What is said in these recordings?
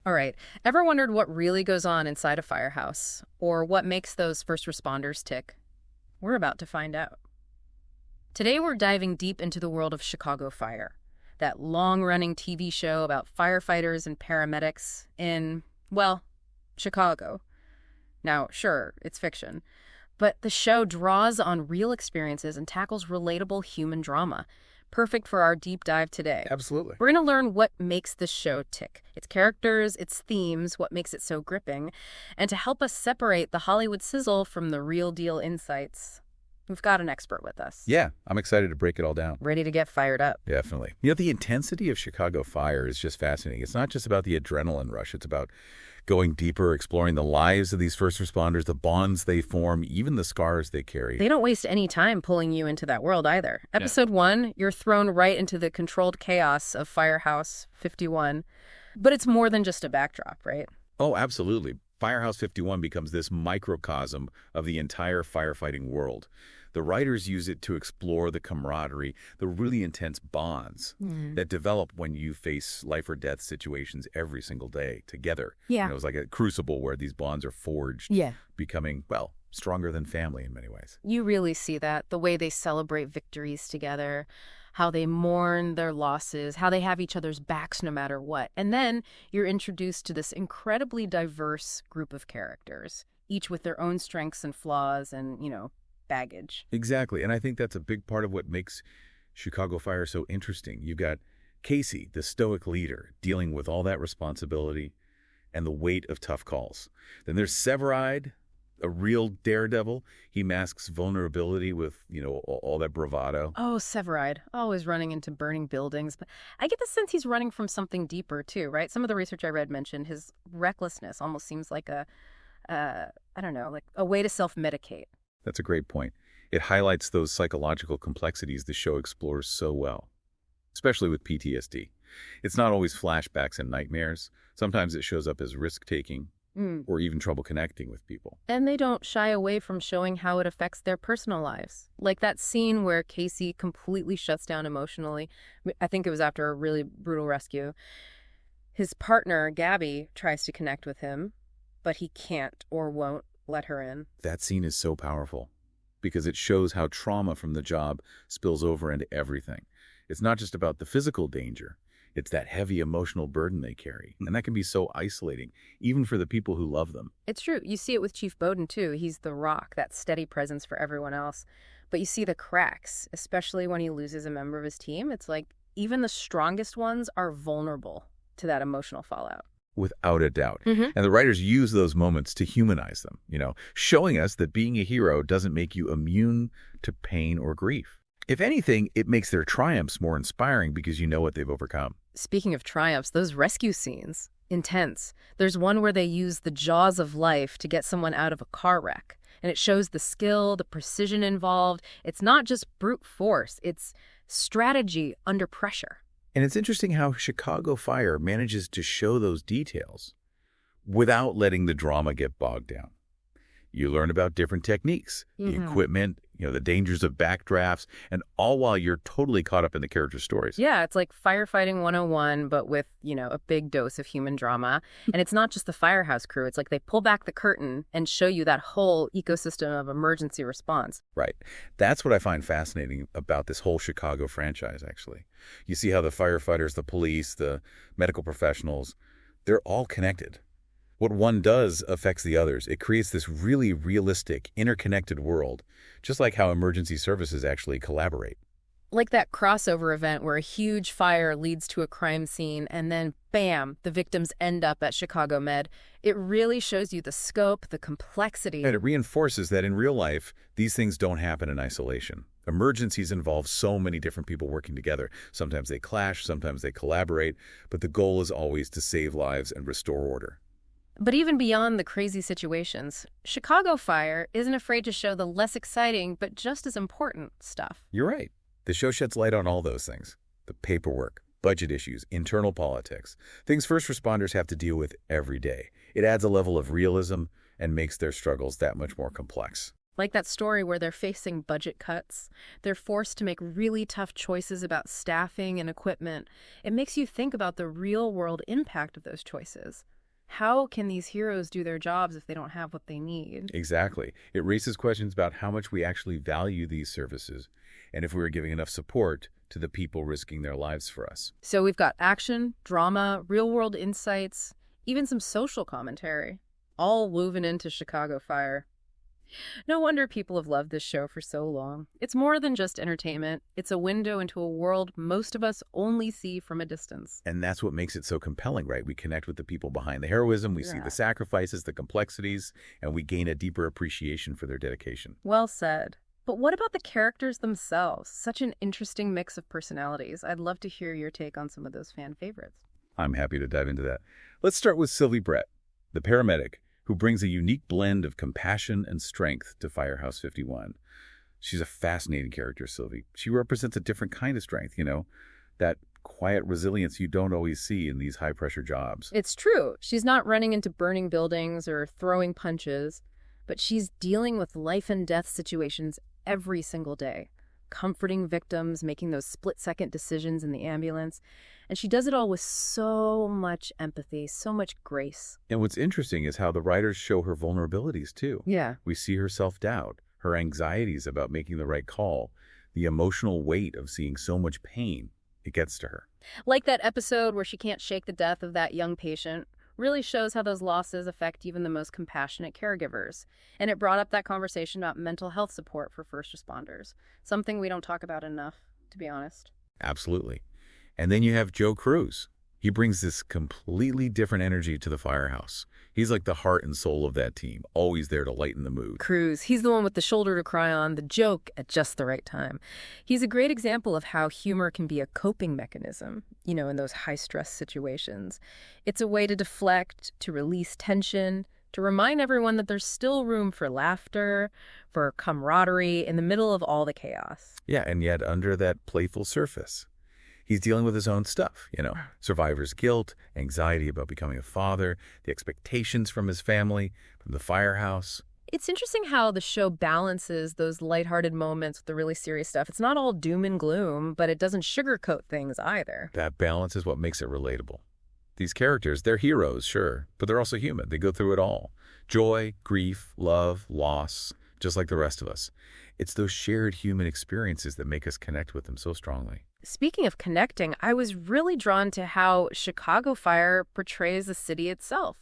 All right. Ever wondered what really goes on inside a firehouse? Or what makes those first responders tick? We're about to find out. Today we're diving deep into the world of Chicago Fire, that long-running TV show about firefighters and paramedics in, well, Chicago. Now, sure, it's fiction, but the show draws on real experiences and tackles relatable human drama. Perfect for our deep dive today. Absolutely. We're going to learn what makes the show tick, its characters, its themes, what makes it so gripping, and to help us separate the Hollywood sizzle from the real deal insights, we've got an expert with us. Yeah, I'm excited to break it all down. Ready to get fired up. Definitely. You know, the intensity of Chicago Fire is just fascinating. It's not just about the adrenaline rush. It's about going deeper, exploring the lives of these first responders, the bonds they form, even the scars they carry. They don't waste any time pulling you into that world either. Episode 1, you're thrown right into the controlled chaos of Firehouse 51. But it's more than just a backdrop, right? Oh, absolutely. Firehouse 51 becomes this microcosm of the entire firefighting world. The writers use it to explore the camaraderie, the really intense bonds that develop when you face life or death situations every single day together. Yeah. You know, it's like a crucible where these bonds are forged, becoming, well, stronger than family in many ways. You really see that, the way they celebrate victories together, how they mourn their losses, how they have each other's backs no matter what. And then you're introduced to this incredibly diverse group of characters, each with their own strengths and flaws and, baggage. Exactly. And I think that's a big part of what makes Chicago Fire so interesting. You've got Casey, the stoic leader, dealing with all that responsibility and the weight of tough calls. Then there's Severide, a real daredevil. He masks vulnerability with, all that bravado. Oh, Severide, always running into burning buildings. But I get the sense he's running from something deeper, too, right? Some of the research I read mentioned his recklessness almost seems like a way to self-medicate. That's a great point. It highlights those psychological complexities the show explores so well, especially with PTSD. It's not always flashbacks and nightmares. Sometimes it shows up as risk-taking or even trouble connecting with people. And they don't shy away from showing how it affects their personal lives. Like that scene where Casey completely shuts down emotionally. I think it was after a really brutal rescue. His partner, Gabby, tries to connect with him, but he can't or won't let her in. That scene is so powerful because it shows how trauma from the job spills over into everything. It's not just about the physical danger. It's that heavy emotional burden they carry. And that can be so isolating, even for the people who love them. It's true. You see it with Chief Bowden, too. He's the rock, that steady presence for everyone else. But you see the cracks, especially when he loses a member of his team. It's like even the strongest ones are vulnerable to that emotional fallout. Without a doubt. And the writers use those moments to humanize them, showing us that being a hero doesn't make you immune to pain or grief. If anything, it makes their triumphs more inspiring because you know what they've overcome. Speaking of triumphs, those rescue scenes, intense. There's one where they use the jaws of life to get someone out of a car wreck. And it shows the skill, the precision involved. It's not just brute force, it's strategy under pressure. And it's interesting how Chicago Fire manages to show those details without letting the drama get bogged down. You learn about different techniques, the equipment, the dangers of backdrafts, and all while you're totally caught up in the characters' stories. Yeah, it's like firefighting 101, but with, a big dose of human drama. And it's not just the firehouse crew. It's like they pull back the curtain and show you that whole ecosystem of emergency response. Right. That's what I find fascinating about this whole Chicago franchise, actually. You see how the firefighters, the police, the medical professionals, they're all connected. What one does affects the others. It creates this really realistic, interconnected world, just like how emergency services actually collaborate. Like that crossover event where a huge fire leads to a crime scene and then, bam, the victims end up at Chicago Med. It really shows you the scope, the complexity. And it reinforces that in real life, these things don't happen in isolation. Emergencies involve so many different people working together. Sometimes they clash, sometimes they collaborate, but the goal is always to save lives and restore order. But even beyond the crazy situations, Chicago Fire isn't afraid to show the less exciting but just as important stuff. You're right. The show sheds light on all those things. The paperwork, budget issues, internal politics, things first responders have to deal with every day. It adds a level of realism and makes their struggles that much more complex. Like that story where they're facing budget cuts. They're forced to make really tough choices about staffing and equipment. It makes you think about the real-world impact of those choices. How can these heroes do their jobs if they don't have what they need? Exactly. It raises questions about how much we actually value these services and if we are giving enough support to the people risking their lives for us. So we've got action, drama, real-world insights, even some social commentary, all woven into Chicago Fire. No wonder people have loved this show for so long. It's more than just entertainment. It's a window into a world most of us only see from a distance. And that's what makes it so compelling, right? We connect with the people behind the heroism, we see the sacrifices, the complexities, and we gain a deeper appreciation for their dedication. Well said. But what about the characters themselves? Such an interesting mix of personalities. I'd love to hear your take on some of those fan favorites. I'm happy to dive into that. Let's start with Sylvie Brett, the paramedic, who brings a unique blend of compassion and strength to Firehouse 51. She's a fascinating character, Sylvie. She represents a different kind of strength, that quiet resilience you don't always see in these high-pressure jobs. It's true. She's not running into burning buildings or throwing punches, but she's dealing with life-and-death situations every single day, comforting victims, making those split-second decisions in the ambulance. And she does it all with so much empathy, so much grace. And what's interesting is how the writers show her vulnerabilities, too. Yeah. We see her self-doubt, her anxieties about making the right call, the emotional weight of seeing so much pain. It gets to her. Like that episode where she can't shake the death of that young patient. Really shows how those losses affect even the most compassionate caregivers. And it brought up that conversation about mental health support for first responders, something we don't talk about enough, to be honest. Absolutely. And then you have Joe Cruz. He brings this completely different energy to the Firehouse. He's like the heart and soul of that team, always there to lighten the mood. Cruz, he's the one with the shoulder to cry on, the joke at just the right time. He's a great example of how humor can be a coping mechanism, in those high-stress situations. It's a way to deflect, to release tension, to remind everyone that there's still room for laughter, for camaraderie in the middle of all the chaos. Yeah, and yet under that playful surface, he's dealing with his own stuff, survivor's guilt, anxiety about becoming a father, the expectations from his family, from the Firehouse. It's interesting how the show balances those lighthearted moments with the really serious stuff. It's not all doom and gloom, but it doesn't sugarcoat things either. That balance is what makes it relatable. These characters, they're heroes, sure, but they're also human. They go through it all. Joy, grief, love, loss, just like the rest of us. It's those shared human experiences that make us connect with them so strongly. Speaking of connecting, I was really drawn to how Chicago Fire portrays the city itself,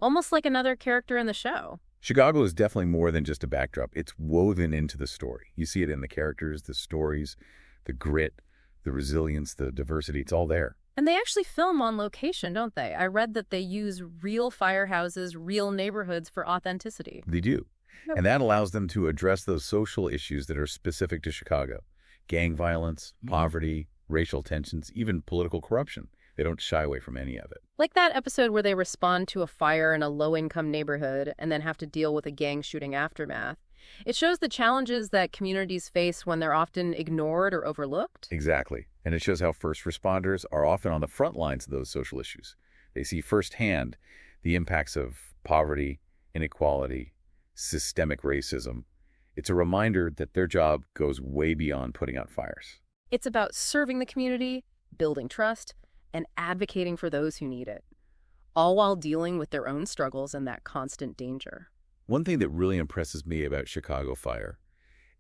almost like another character in the show. Chicago is definitely more than just a backdrop. It's woven into the story. You see it in the characters, the stories, the grit, the resilience, the diversity. It's all there. And they actually film on location, don't they? I read that they use real firehouses, real neighborhoods for authenticity. They do. Yep. And that allows them to address those social issues that are specific to Chicago. Gang violence, poverty, racial tensions, even political corruption. They don't shy away from any of it. Like that episode where they respond to a fire in a low-income neighborhood and then have to deal with a gang shooting aftermath. It shows the challenges that communities face when they're often ignored or overlooked. Exactly. And it shows how first responders are often on the front lines of those social issues. They see firsthand the impacts of poverty, inequality, systemic racism. It's a reminder that their job goes way beyond putting out fires. It's about serving the community, building trust, and advocating for those who need it, all while dealing with their own struggles and that constant danger. One thing that really impresses me about Chicago Fire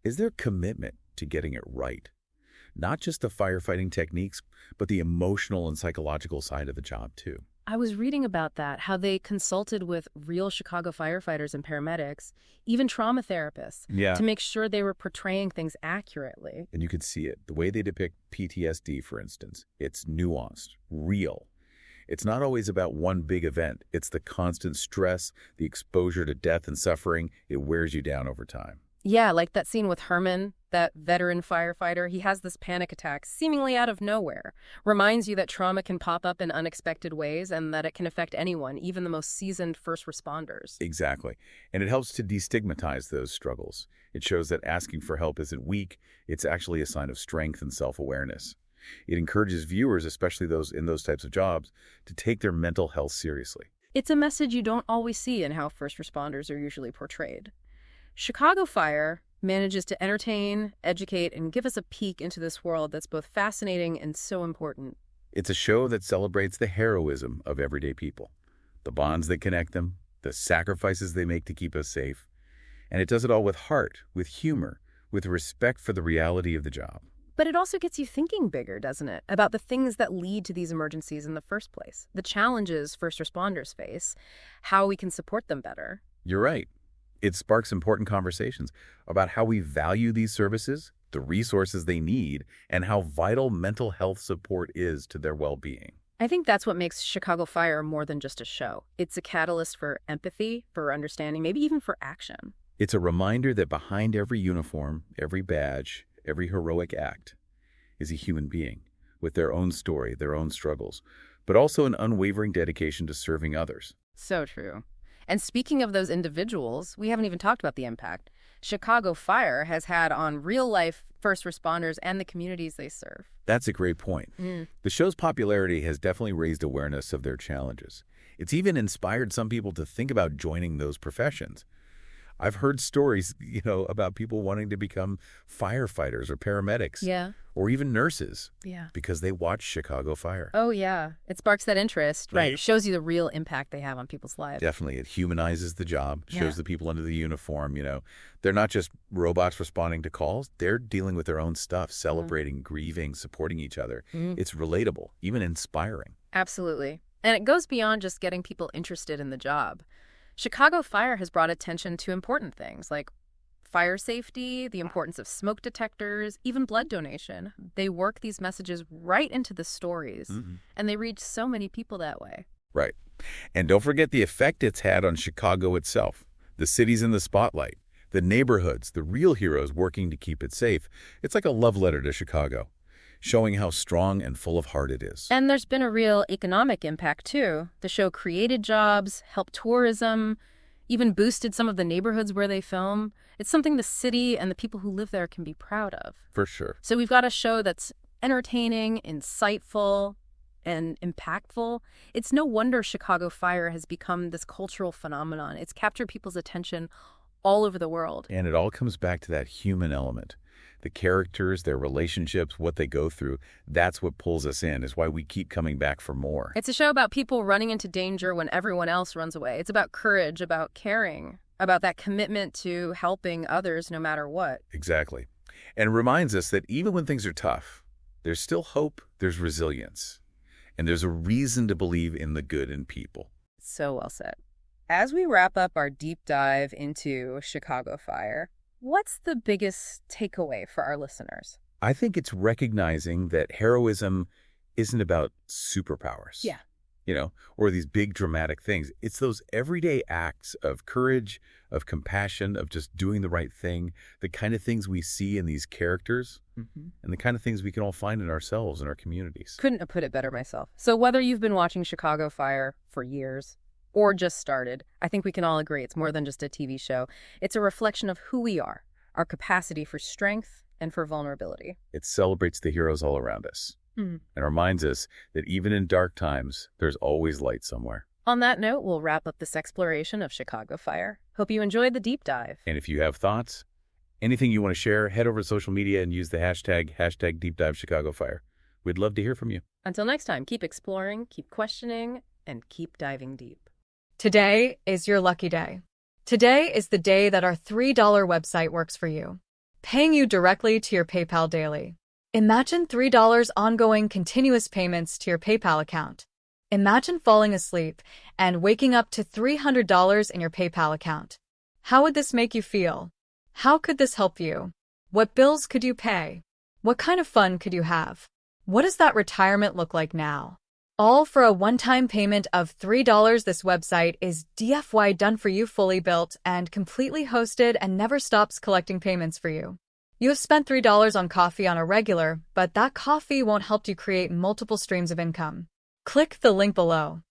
is their commitment to getting it right. Not just the firefighting techniques, but the emotional and psychological side of the job, too. I was reading about that, how they consulted with real Chicago firefighters and paramedics, even trauma therapists, to make sure they were portraying things accurately. And you could see it. The way they depict PTSD, for instance, it's nuanced, real. It's not always about one big event. It's the constant stress, the exposure to death and suffering. It wears you down over time. Yeah, like that scene with Herman, that veteran firefighter. He has this panic attack seemingly out of nowhere. Reminds you that trauma can pop up in unexpected ways and that it can affect anyone, even the most seasoned first responders. Exactly. And it helps to destigmatize those struggles. It shows that asking for help isn't weak. It's actually a sign of strength and self-awareness. It encourages viewers, especially those in those types of jobs, to take their mental health seriously. It's a message you don't always see in how first responders are usually portrayed. Chicago Fire manages to entertain, educate, and give us a peek into this world that's both fascinating and so important. It's a show that celebrates the heroism of everyday people, the bonds that connect them, the sacrifices they make to keep us safe. And it does it all with heart, with humor, with respect for the reality of the job. But it also gets you thinking bigger, doesn't it? About the things that lead to these emergencies in the first place, the challenges first responders face, how we can support them better. You're right. It sparks important conversations about how we value these services, the resources they need, and how vital mental health support is to their well-being. I think that's what makes Chicago Fire more than just a show. It's a catalyst for empathy, for understanding, maybe even for action. It's a reminder that behind every uniform, every badge, every heroic act is a human being with their own story, their own struggles, but also an unwavering dedication to serving others. So true. And speaking of those individuals, we haven't even talked about the impact Chicago Fire has had on real-life first responders and the communities they serve. That's a great point. The show's popularity has definitely raised awareness of their challenges. It's even inspired some people to think about joining those professions. I've heard stories, about people wanting to become firefighters or paramedics. Yeah. Or even nurses. Yeah. Because they watch Chicago Fire. Oh, yeah. It sparks that interest. Right. It shows you the real impact they have on people's lives. Definitely. It humanizes the job, shows the people under the uniform, They're not just robots responding to calls. They're dealing with their own stuff, celebrating, grieving, supporting each other. It's relatable, even inspiring. Absolutely. And it goes beyond just getting people interested in the job. Chicago Fire has brought attention to important things like fire safety, the importance of smoke detectors, even blood donation. They work these messages right into the stories, and they reach so many people that way. Right. And don't forget the effect it's had on Chicago itself. The city's in the spotlight, the neighborhoods, the real heroes working to keep it safe. It's like a love letter to Chicago, showing how strong and full of heart it is. And there's been a real economic impact, too. The show created jobs, helped tourism, even boosted some of the neighborhoods where they film. It's something the city and the people who live there can be proud of. For sure. So we've got a show that's entertaining, insightful, and impactful. It's no wonder Chicago Fire has become this cultural phenomenon. It's captured people's attention all over the world. And it all comes back to that human element. The characters, their relationships, what they go through, that's what pulls us in, is why we keep coming back for more. It's a show about people running into danger when everyone else runs away. It's about courage, about caring, about that commitment to helping others no matter what. Exactly. And it reminds us that even when things are tough, there's still hope, there's resilience, and there's a reason to believe in the good in people. So well said. As we wrap up our deep dive into Chicago Fire, what's the biggest takeaway for our listeners? I think it's recognizing that heroism isn't about superpowers. Yeah. Or these big dramatic things. It's those everyday acts of courage, of compassion, of just doing the right thing, the kind of things we see in these characters, and the kind of things we can all find in ourselves and our communities. Couldn't have put it better myself. So whether you've been watching Chicago Fire for years or just started, I think we can all agree it's more than just a TV show. It's a reflection of who we are, our capacity for strength and for vulnerability. It celebrates the heroes all around us and reminds us that even in dark times, there's always light somewhere. On that note, we'll wrap up this exploration of Chicago Fire. Hope you enjoyed the deep dive. And if you have thoughts, anything you want to share, head over to social media and use the hashtag #DeepDiveChicagoFire. We'd love to hear from you. Until next time, keep exploring, keep questioning, and keep diving deep. Today is your lucky day. Today is the day that our $3 website works for you, paying you directly to your PayPal daily. Imagine $3 ongoing continuous payments to your PayPal account. Imagine falling asleep and waking up to $300 in your PayPal account. How would this make you feel? How could this help you? What bills could you pay? What kind of fun could you have? What does that retirement look like now? All for a one-time payment of $3. This website is DFY done for you, fully built and completely hosted, and never stops collecting payments for you. You have spent $3 on coffee on a regular, but that coffee won't help you create multiple streams of income. Click the link below.